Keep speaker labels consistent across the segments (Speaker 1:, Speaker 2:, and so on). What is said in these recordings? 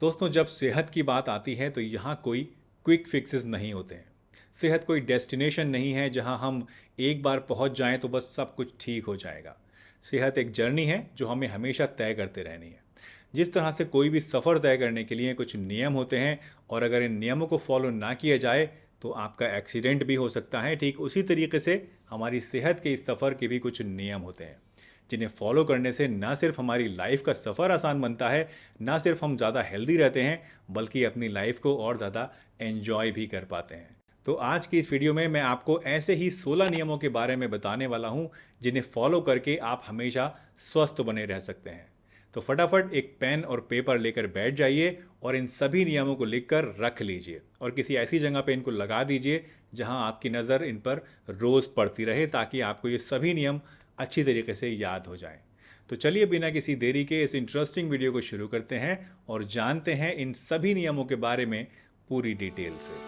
Speaker 1: दोस्तों, जब सेहत की बात आती है तो यहाँ कोई क्विक फिक्सेस नहीं होते हैं। सेहत कोई डेस्टिनेशन नहीं है जहाँ हम एक बार पहुँच जाएं तो बस सब कुछ ठीक हो जाएगा। सेहत एक जर्नी है जो हमें हमेशा तय करते रहनी है। जिस तरह से कोई भी सफ़र तय करने के लिए कुछ नियम होते हैं और अगर इन नियमों को फॉलो ना किया जाए तो आपका एक्सीडेंट भी हो सकता है, ठीक उसी तरीके से हमारी सेहत के इस सफ़र के भी कुछ नियम होते हैं जिन्हें फॉलो करने से ना सिर्फ हमारी लाइफ का सफ़र आसान बनता है, ना सिर्फ हम ज़्यादा हेल्दी रहते हैं, बल्कि अपनी लाइफ को और ज़्यादा एंजॉय भी कर पाते हैं। तो आज की इस वीडियो में मैं आपको ऐसे ही 16 नियमों के बारे में बताने वाला हूँ जिन्हें फॉलो करके आप हमेशा स्वस्थ बने रह सकते हैं। तो फटाफट एक पेन और पेपर लेकर बैठ जाइए और इन सभी नियमों को लिखकर रख लीजिए और किसी ऐसी जगह पे इनको लगा दीजिए जहां आपकी नज़र इन पर रोज़ पड़ती रहे, ताकि आपको ये सभी नियम अच्छी तरीके से याद हो जाएं। तो चलिए बिना किसी देरी के इस इंटरेस्टिंग वीडियो को शुरू करते हैं और जानते हैं इन सभी नियमों के बारे में पूरी डिटेल से।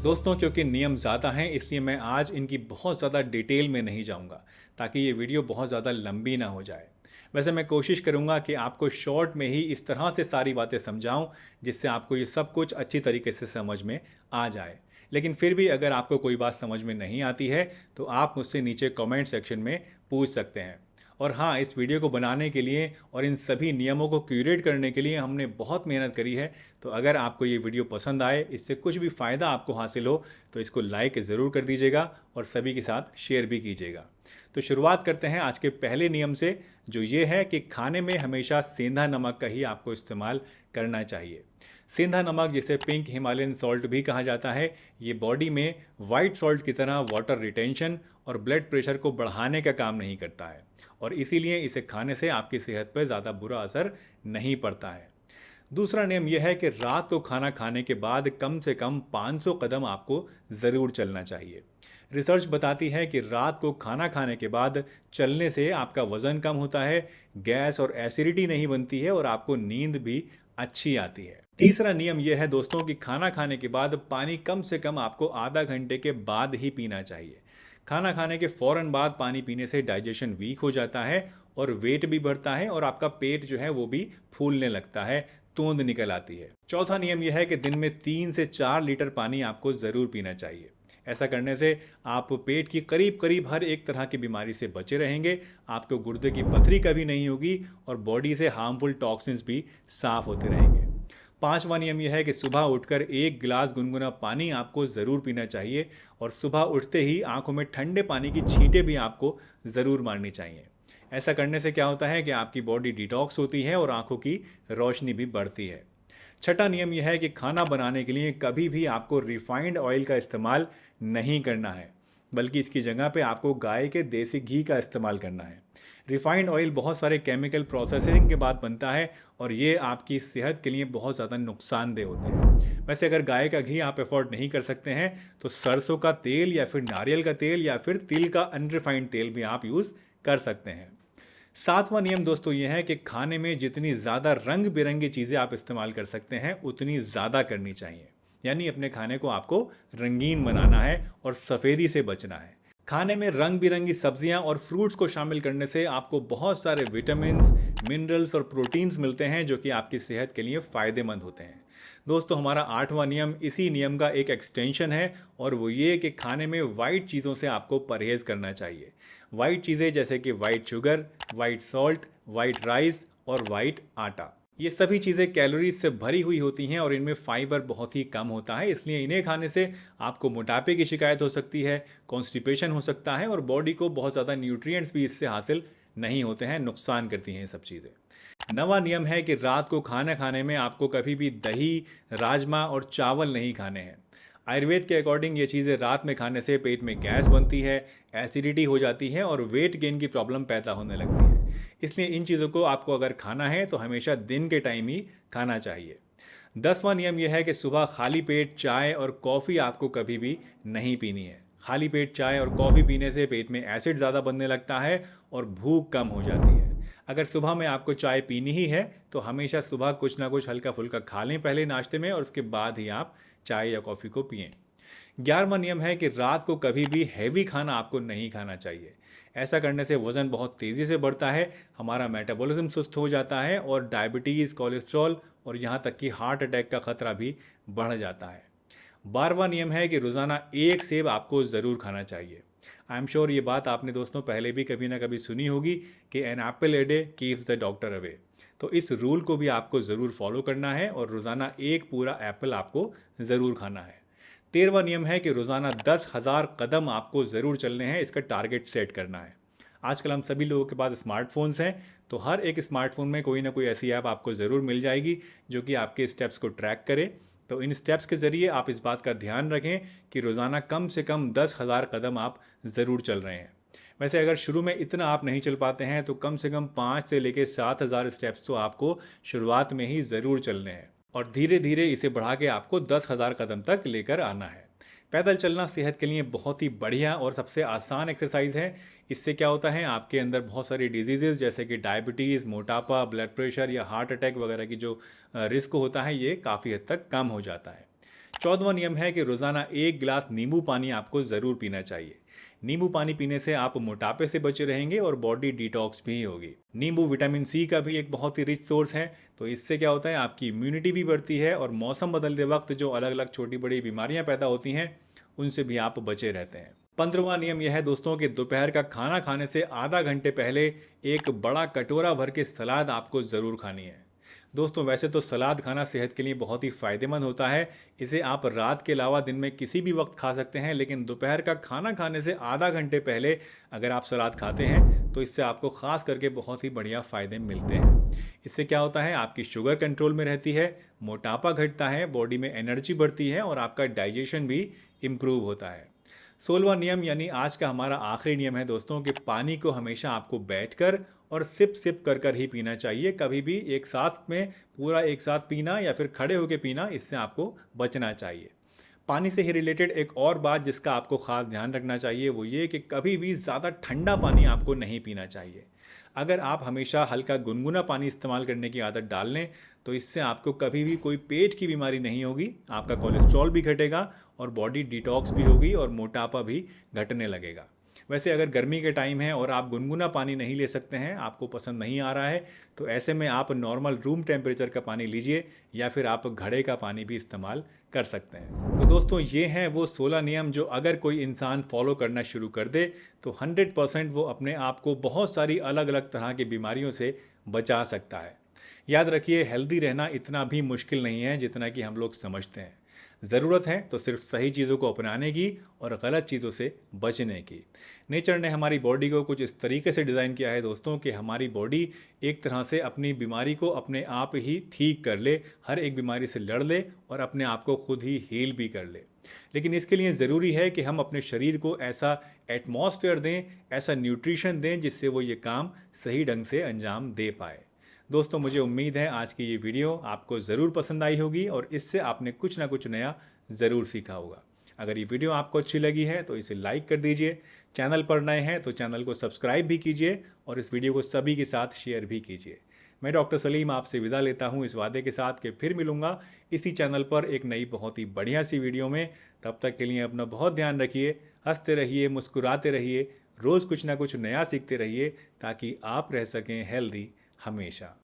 Speaker 1: दोस्तों, क्योंकि नियम ज़्यादा हैं इसलिए मैं आज इनकी बहुत ज़्यादा डिटेल में नहीं जाऊंगा ताकि ये वीडियो बहुत ज़्यादा लंबी ना हो जाए। वैसे मैं कोशिश करूंगा कि आपको शॉर्ट में ही इस तरह से सारी बातें समझाऊं जिससे आपको ये सब कुछ अच्छी तरीके से समझ में आ जाए। लेकिन फिर भी अगर आपको कोई बात समझ में नहीं आती है तो आप मुझसे नीचे कमेंट सेक्शन में पूछ सकते हैं। और हाँ, इस वीडियो को बनाने के लिए और इन सभी नियमों को क्यूरेट करने के लिए हमने बहुत मेहनत करी है। तो अगर आपको ये वीडियो पसंद आए, इससे कुछ भी फ़ायदा आपको हासिल हो, तो इसको लाइक ज़रूर कर दीजिएगा और सभी के साथ शेयर भी कीजिएगा। तो शुरुआत करते हैं आज के पहले नियम से, जो ये है कि खाने में हमेशा सेंधा नमक का ही आपको इस्तेमाल करना चाहिए। सेंधा नमक, जिसे पिंक हिमालयन सॉल्ट भी कहा जाता है, ये बॉडी में वाइट सॉल्ट की तरह वाटर रिटेंशन और ब्लड प्रेशर को बढ़ाने का काम नहीं करता है और इसीलिए इसे खाने से आपकी सेहत पर ज़्यादा बुरा असर नहीं पड़ता है। दूसरा नियम यह है कि रात को खाना खाने के बाद कम से कम 500 कदम आपको ज़रूर चलना चाहिए। रिसर्च बताती है कि रात को खाना खाने के बाद चलने से आपका वज़न कम होता है, गैस और एसिडिटी नहीं बनती है और आपको नींद भी अच्छी आती है। तीसरा नियम यह है दोस्तों कि खाना खाने के बाद पानी कम से कम आपको आधा घंटे के बाद ही पीना चाहिए। खाना खाने के फ़ौरन बाद पानी पीने से डाइजेशन वीक हो जाता है और वेट भी बढ़ता है और आपका पेट जो है वो भी फूलने लगता है, तोंद निकल आती है। चौथा नियम यह है कि दिन में 3 से 4 लीटर पानी आपको ज़रूर पीना चाहिए। ऐसा करने से आप पेट की करीब करीब हर एक तरह की बीमारी से बचे रहेंगे, आपको गुर्दे की पथरी कभी नहीं होगी और बॉडी से हार्मफुल टॉक्सिन्स भी साफ होते रहेंगे। पांचवा नियम यह है कि सुबह उठकर 1 गिलास गुनगुना पानी आपको ज़रूर पीना चाहिए और सुबह उठते ही आंखों में ठंडे पानी की छींटें भी आपको ज़रूर मारनी चाहिए। ऐसा करने से क्या होता है कि आपकी बॉडी डिटॉक्स होती है और आंखों की रोशनी भी बढ़ती है। छठा नियम यह है कि खाना बनाने के लिए कभी भी आपको रिफाइंड ऑयल का इस्तेमाल नहीं करना है, बल्कि इसकी जगह पे आपको गाय के देसी घी का इस्तेमाल करना है। रिफाइंड ऑयल बहुत सारे केमिकल प्रोसेसिंग के बाद बनता है और ये आपकी सेहत के लिए बहुत ज़्यादा नुकसानदेह होते हैं। वैसे अगर गाय का घी आप अफोर्ड नहीं कर सकते हैं तो सरसों का तेल या फिर नारियल का तेल या फिर तिल का अनरिफाइंड तेल भी आप यूज़ कर सकते हैं। सातवां नियम दोस्तों यह है कि खाने में जितनी ज़्यादा रंग बिरंगी चीज़ें आप इस्तेमाल कर सकते हैं उतनी ज़्यादा करनी चाहिए। यानी अपने खाने को आपको रंगीन बनाना है और सफ़ेदी से बचना है। खाने में रंग बिरंगी सब्जियां और फ्रूट्स को शामिल करने से आपको बहुत सारे विटामिन्स, मिनरल्स और प्रोटीन्स मिलते हैं जो कि आपकी सेहत के लिए फ़ायदेमंद होते हैं। दोस्तों, हमारा 8वां नियम इसी नियम का एक एक्सटेंशन है और वो ये कि खाने में वाइट चीज़ों से आपको परहेज़ करना चाहिए। वाइट चीज़ें जैसे कि white sugar, white salt, white rice और वाइट आटा, ये सभी चीज़ें कैलोरीज से भरी हुई होती हैं और इनमें फाइबर बहुत ही कम होता है, इसलिए इन्हें खाने से आपको मोटापे की शिकायत हो सकती है, कॉन्स्टिपेशन हो सकता है और बॉडी को बहुत ज़्यादा न्यूट्रिएंट्स भी इससे हासिल नहीं होते हैं, नुकसान करती हैं ये सब चीज़ें। 9वां नियम है कि रात को खाना खाने में आपको कभी भी दही, राजमा और चावल नहीं खाने हैं। आयुर्वेद के अकॉर्डिंग ये चीज़ें रात में खाने से पेट में गैस बनती है, एसिडिटी हो जाती है और वेट गेन की प्रॉब्लम पैदा होने लगती है। इसलिए इन चीज़ों को आपको अगर खाना है तो हमेशा दिन के टाइम ही खाना चाहिए। 10वां नियम यह है कि सुबह खाली पेट चाय और कॉफ़ी आपको कभी भी नहीं पीनी है। खाली पेट चाय और कॉफ़ी पीने से पेट में एसिड ज़्यादा बनने लगता है और भूख कम हो जाती है। अगर सुबह में आपको चाय पीनी ही है तो हमेशा सुबह कुछ ना कुछ हल्का फुल्का खा लें पहले नाश्ते में और उसके बाद ही आप चाय या कॉफ़ी को पिएं। 11वां नियम है कि रात को कभी भी हैवी खाना आपको नहीं खाना चाहिए। ऐसा करने से वज़न बहुत तेज़ी से बढ़ता है, हमारा मेटाबॉलिज्म सुस्त हो जाता है और डायबिटीज़, कोलेस्ट्रॉल और यहाँ तक कि हार्ट अटैक का खतरा भी बढ़ जाता है। 12वां नियम है कि रोज़ाना एक सेब आपको ज़रूर खाना चाहिए। आई एम श्योर ये बात आपने दोस्तों पहले भी कभी ना कभी सुनी होगी कि an apple a day keeps the doctor away. तो इस रूल को भी आपको ज़रूर फॉलो करना है और रोज़ाना एक पूरा एप्पल आपको ज़रूर खाना है। 13वां नियम है कि रोज़ाना 10,000 कदम आपको ज़रूर चलने हैं, इसका टारगेट सेट करना है। आजकल हम सभी लोगों के पास स्मार्टफोन्स हैं, तो हर एक स्मार्टफोन में कोई ना कोई ऐसी ऐप आपको ज़रूर मिल जाएगी जो कि आपके स्टेप्स को ट्रैक करे। तो इन स्टेप्स के ज़रिए आप इस बात का ध्यान रखें कि रोज़ाना कम से कम 10,000 कदम आप ज़रूर चल रहे हैं। वैसे अगर शुरू में इतना आप नहीं चल पाते हैं तो कम से कम 5 से लेकर 7,000 स्टेप्स तो आपको शुरुआत में ही ज़रूर चलने हैं और धीरे धीरे इसे बढ़ा के आपको 10,000 कदम तक लेकर आना है। पैदल चलना सेहत के लिए बहुत ही बढ़िया और सबसे आसान एक्सरसाइज है। इससे क्या होता है, आपके अंदर बहुत सारी डिजीज़ेज़ जैसे कि डायबिटीज़, मोटापा, ब्लड प्रेशर या हार्ट अटैक वगैरह की जो रिस्क होता है ये काफ़ी हद तक कम हो जाता है। 14वां नियम है कि रोज़ाना 1 गिलास नींबू पानी आपको ज़रूर पीना चाहिए। नींबू पानी पीने से आप मोटापे से बचे रहेंगे और बॉडी डिटॉक्स भी होगी। नींबू विटामिन सी का भी एक बहुत ही रिच सोर्स है, तो इससे क्या होता है, आपकी इम्यूनिटी भी बढ़ती है और मौसम बदलते वक्त जो अलग अलग छोटी बड़ी बीमारियां पैदा होती हैं उनसे भी आप बचे रहते हैं। 15वां नियम यह है दोस्तों कि दोपहर का खाना खाने से आधा घंटे पहले एक बड़ा कटोरा भर के सलाद आपको ज़रूर खानी है। दोस्तों वैसे तो सलाद खाना सेहत के लिए बहुत ही फ़ायदेमंद होता है, इसे आप रात के अलावा दिन में किसी भी वक्त खा सकते हैं, लेकिन दोपहर का खाना खाने से आधा घंटे पहले अगर आप सलाद खाते हैं तो इससे आपको ख़ास करके बहुत ही बढ़िया फ़ायदे मिलते हैं। इससे क्या होता है, आपकी शुगर कंट्रोल में रहती है, मोटापा घटता है, बॉडी में एनर्जी बढ़ती है और आपका डाइजेशन भी इम्प्रूव होता है। 16वां नियम यानी आज का हमारा आखिरी नियम है दोस्तों कि पानी को हमेशा आपको बैठकर और सिप सिप कर कर ही पीना चाहिए। कभी भी एक साथ में पूरा एक साथ पीना या फिर खड़े होकर पीना, इससे आपको बचना चाहिए। पानी से ही रिलेटेड एक और बात जिसका आपको ख़ास ध्यान रखना चाहिए वो ये कि कभी भी ज़्यादा ठंडा पानी आपको नहीं पीना चाहिए। अगर आप हमेशा हल्का गुनगुना पानी इस्तेमाल करने की आदत डाल लें तो इससे आपको कभी भी कोई पेट की बीमारी नहीं होगी, आपका कोलेस्ट्रॉल भी घटेगा और बॉडी डिटॉक्स भी होगी और मोटापा भी घटने लगेगा। वैसे अगर गर्मी के टाइम है और आप गुनगुना पानी नहीं ले सकते हैं, आपको पसंद नहीं आ रहा है, तो ऐसे में आप नॉर्मल रूम टेम्परेचर का पानी लीजिए या फिर आप घड़े का पानी भी इस्तेमाल कर सकते हैं। तो दोस्तों ये हैं वो 16 नियम जो अगर कोई इंसान फॉलो करना शुरू कर दे तो 100% वो अपने आप को बहुत सारी अलग अलग तरह की बीमारियों से बचा सकता है। याद रखिए, हेल्दी रहना इतना भी मुश्किल नहीं है जितना कि हम लोग समझते हैं। ज़रूरत है तो सिर्फ सही चीज़ों को अपनाने की और गलत चीज़ों से बचने की। नेचर ने हमारी बॉडी को कुछ इस तरीके से डिज़ाइन किया है दोस्तों कि हमारी बॉडी एक तरह से अपनी बीमारी को अपने आप ही ठीक कर ले, हर एक बीमारी से लड़ ले और अपने आप को खुद ही हील भी कर ले। लेकिन इसके लिए ज़रूरी है कि हम अपने शरीर को ऐसा एटमॉस्फेयर दें, ऐसा न्यूट्रिशन दें जिससे वो ये काम सही ढंग से अंजाम दे पाए। दोस्तों मुझे उम्मीद है आज की ये वीडियो आपको ज़रूर पसंद आई होगी और इससे आपने कुछ ना कुछ नया ज़रूर सीखा होगा। अगर ये वीडियो आपको अच्छी लगी है तो इसे लाइक कर दीजिए, चैनल पर नए हैं तो चैनल को सब्सक्राइब भी कीजिए और इस वीडियो को सभी के साथ शेयर भी कीजिए। मैं डॉक्टर सलीम आपसे विदा लेता हूँ इस वादे के साथ कि फिर मिलूँगा इसी चैनल पर एक नई बहुत ही बढ़िया सी वीडियो में। तब तक के लिए अपना बहुत ध्यान रखिए, हंसते रहिए, मुस्कुराते रहिए, रोज़ कुछ ना कुछ नया सीखते रहिए ताकि आप रह सकें हेल्दी हमेशा।